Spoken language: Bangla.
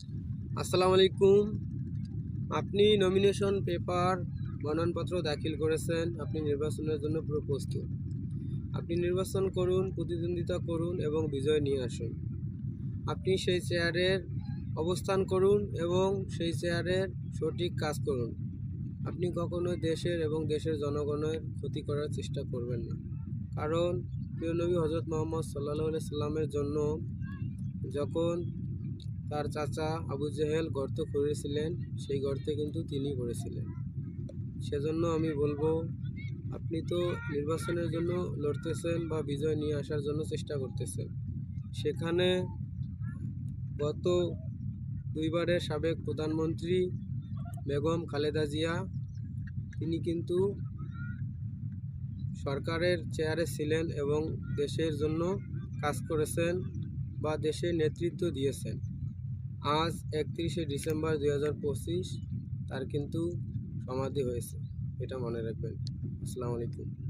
আসসালামু আলাইকুম। আপনি নমিনেশন পেপার মনোনয়নপত্র দাখিল করেছেন। আপনি নির্বাচনের জন্য পুরো প্রস্তুত। আপনি নির্বাচন করুন, প্রতিদ্বন্দ্বিতা করুন এবং বিজয় নিয়ে আসুন। আপনি সেই চেয়ারের অবস্থান করুন এবং সেই চেয়ারের সঠিক কাজ করুন। আপনি কখনোই দেশের এবং দেশের জনগণের ক্ষতি করার চেষ্টা করবেন না। কারণ প্রিয় নবী হযরত মুহাম্মদ সাল্লাল্লাহু আলাইহি সাল্লামের জন্য যখন তার চাচা আবু জেহেল গর্ত করেছিলেন, সেই গর্তে কিন্তু তিনি পড়েছিলেন। সেজন্য আমি বলবো, আপনি তো নির্বাচনের জন্য লড়তেছেন বা বিজয় নিয়ে আসার জন্য চেষ্টা করতেছেন। সেখানে গত দুইবারের সাবেক প্রধানমন্ত্রী বেগম খালেদা জিয়া তিনি কিন্তু সরকারের চেয়ারে ছিলেন এবং দেশের জন্য কাজ করেছেন বা দেশের নেতৃত্ব দিয়েছেন। আজ 31শে ডিসেম্বর 2025 তার কিন্তু সমাধি হয়েছে। এটা মনে রাখবেন। আসসালামু আলাইকুম।